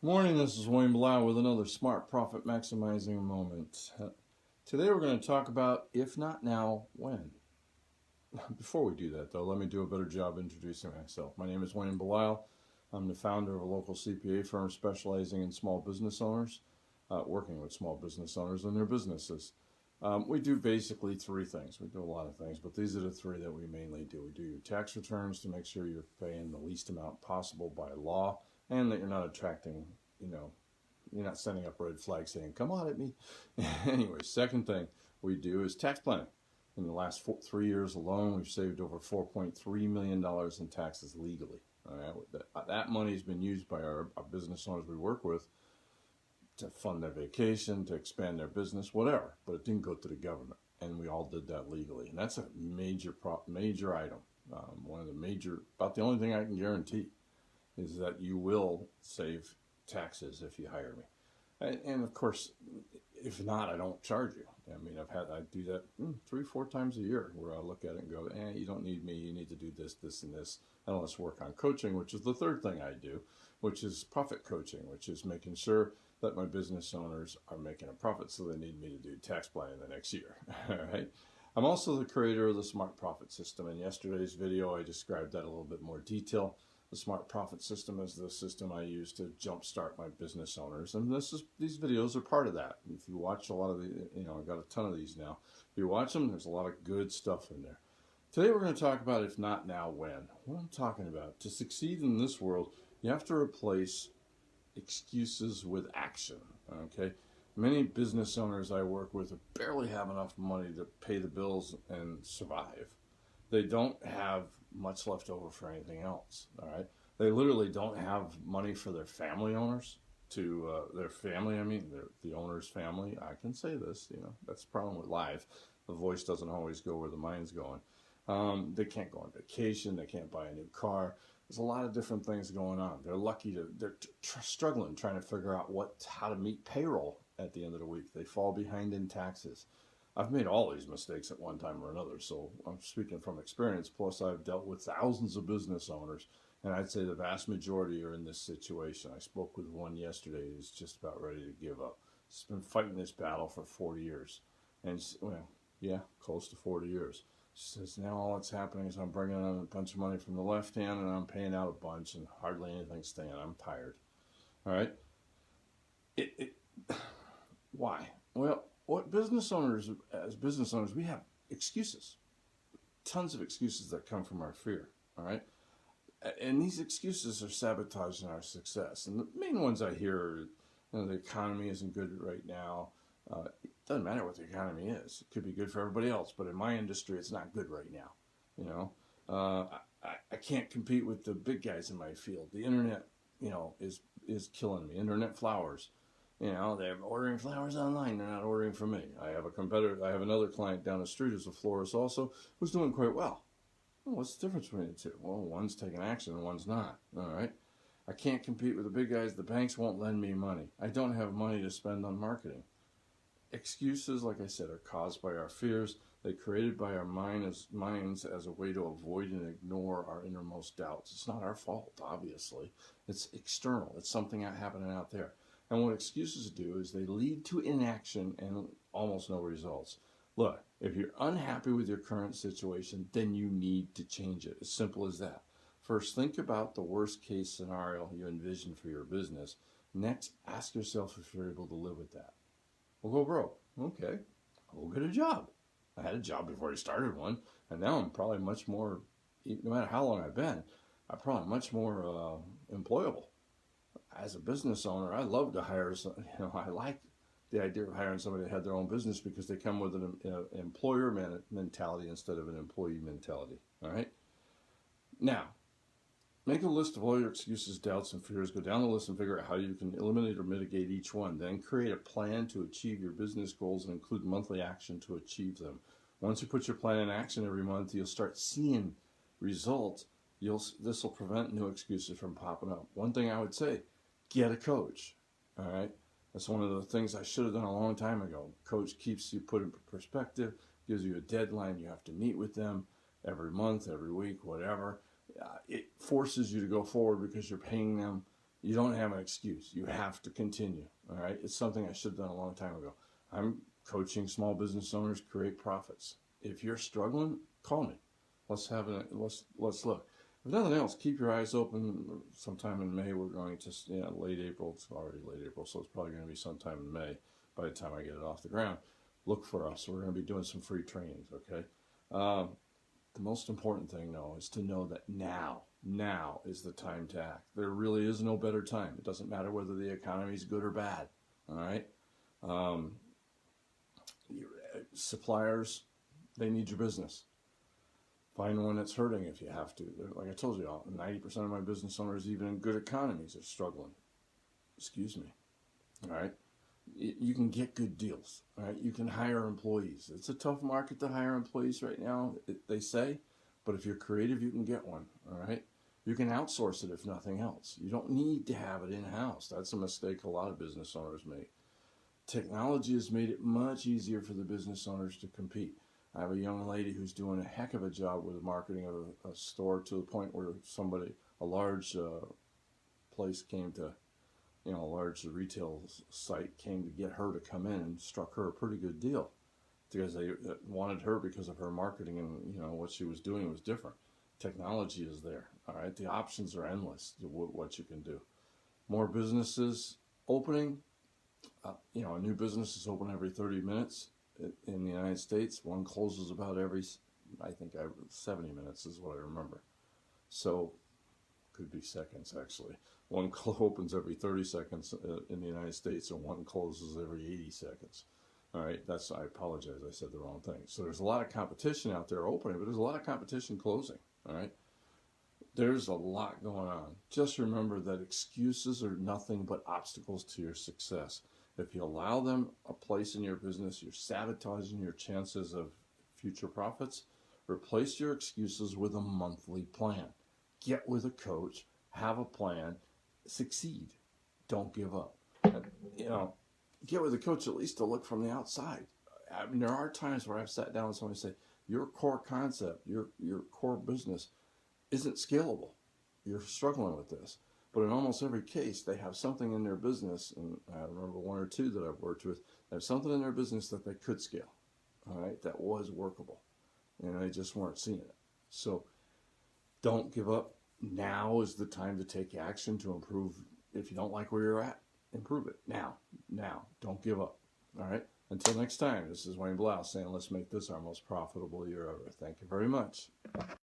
Morning, this is Wayne Blau with another Smart Profit Maximizing Moment. Today we're going to talk about if not now, when. Before we do that though, let me do a better job introducing myself. My name is Wayne Blau. I'm the founder of a local CPA firm specializing in small business owners, working with small business owners and their businesses. We do basically three things. We do a lot of things, but these are the three that we mainly do. We do your tax returns to make sure you're paying the least amount possible by law, and that you're not attracting, you're not sending up red flags saying, come on at me. Anyway, second thing we do is tax planning. In the last 3 years alone, we've saved over $4.3 million in taxes legally. All right? That money has been used by our business owners we work with to fund their vacation, to expand their business, whatever. But it didn't go to the government, and we all did that legally. And that's a major item. One of the major, about the only thing I can guarantee is that you will save taxes if you hire me. And of course, if not, I don't charge you. I mean, I do that 3-4 times a year where I look at it and go, you don't need me. You need to do this, this, and this. And let's work on coaching, which is the third thing I do, which is profit coaching, which is making sure that my business owners are making a profit, so they need me to do tax planning the next year. All right. I'm also the creator of the Smart Profit System. In yesterday's video, I described that in a little bit more detail. The Smart Profit System is the system I use to jumpstart my business owners, and these videos are part of that. If you watch a lot of the, I've got a ton of these now. If you watch them, there's a lot of good stuff in there. Today we're going to talk about if not now, when. What I'm talking about, to succeed in this world, you have to replace excuses with action. Okay, many business owners I work with barely have enough money to pay the bills and survive. They don't have much left over for anything else. All right, they literally don't have money for their family owners, the owner's family. I can say this, that's the problem with live. The voice doesn't always go where the mind's going. They can't go on vacation. They can't buy a new car. There's a lot of different things going on. They're struggling trying to figure out how to meet payroll at the end of the week. They fall behind in taxes. I've made all these mistakes at one time or another, so I'm speaking from experience. Plus, I've dealt with thousands of business owners, and I'd say the vast majority are in this situation. I spoke with one yesterday who's just about ready to give up. He's been fighting this battle for 40 years, and close to 40 years. She says, now all that's happening is I'm bringing in a bunch of money from the left hand, and I'm paying out a bunch, and hardly anything's staying. I'm tired. All right? Why? Well, as business owners, we have excuses. Tons of excuses that come from our fear. All right? And these excuses are sabotaging our success. And the main ones I hear are, the economy isn't good right now. It doesn't matter what the economy is. It could be good for everybody else, but in my industry, it's not good right now. I can't compete with the big guys in my field. The internet, is killing me. Internet flowers. They're ordering flowers online. They're not ordering from me. I have a competitor. I have another client down the street who's a florist also, who's doing quite well. Well, what's the difference between the two? Well, one's taking action and one's not. All right. I can't compete with the big guys. The banks won't lend me money. I don't have money to spend on marketing. Excuses, like I said, are caused by our fears. They're created by our minds as a way to avoid and ignore our innermost doubts. It's not our fault, obviously. It's external. It's something happening out there. And what excuses do is they lead to inaction and almost no results. Look, if you're unhappy with your current situation, then you need to change it. As simple as that. First, think about the worst case scenario you envision for your business. Next, ask yourself if you're able to live with that. We'll go broke. Okay, I'll get a job. I had a job before I started one, and now I'm probably much more, no matter how long I've been, I'm probably much more employable. As a business owner, I love to hire, I like the idea of hiring somebody that had their own business because they come with an employer mentality instead of an employee mentality. All right? Now, make a list of all your excuses, doubts, and fears. Go down the list and figure out how you can eliminate or mitigate each one. Then create a plan to achieve your business goals and include monthly action to achieve them. Once you put your plan in action every month, you'll start seeing results. This will prevent new excuses from popping up. One thing I would say, get a coach. All right? That's one of the things I should have done a long time ago. Coach keeps you put in perspective, gives you a deadline. You have to meet with them every month, every week, whatever. It forces you to go forward because you're paying them You don't have an excuse. You have to continue. All right. It's something I should have done a long time ago. I'm coaching small business owners create profits. If you're struggling, call me. Let's look. If nothing else, keep your eyes open. Sometime in May, we're going to late April. It's already late April, so it's probably going to be sometime in May. By the time I get it off the ground, look for us. We're going to be doing some free trainings. Okay. The most important thing, though, is to know that now is the time to act. There really is no better time. It doesn't matter whether the economy is good or bad. All right. Suppliers, they need your business. Find one that's hurting if you have to. Like I told you, 90% of my business owners, even in good economies, are struggling. Excuse me. All right. You can get good deals. All right. You can hire employees. It's a tough market to hire employees right now, they say. But if you're creative, you can get one. All right. You can outsource it if nothing else. You don't need to have it in-house. That's a mistake a lot of business owners make. Technology has made it much easier for the business owners to compete. I have a young lady who's doing a heck of a job with the marketing of a store, to the point where a large place came to, a large retail site came to get her to come in and struck her a pretty good deal, because they wanted her because of her marketing, and what she was doing was different. Technology is there. All right. The options are endless to what you can do. More businesses opening. A new business is open every 30 minutes in the United States. One closes about every, 70 minutes is what I remember. So, could be seconds actually. One opens every 30 seconds in the United States, and one closes every 80 seconds. All right, I apologize, I said the wrong thing. So there's a lot of competition out there opening, but there's a lot of competition closing. All right, there's a lot going on. Just remember that excuses are nothing but obstacles to your success. If you allow them a place in your business, you're sabotaging your chances of future profits. Replace your excuses with a monthly plan. Get with a coach, have a plan, succeed. Don't give up. Get with a coach at least to look from the outside. I mean, there are times where I've sat down with somebody and say, your core concept, your core business isn't scalable. You're struggling with this. But in almost every case, they have something in their business, and I remember one or two that I've worked with, they have something in their business that they could scale, all right, that was workable, and they just weren't seeing it. So don't give up. Now is the time to take action to improve. If you don't like where you're at, improve it. Now, don't give up, all right? Until next time, this is Wayne Blau saying, let's make this our most profitable year ever. Thank you very much.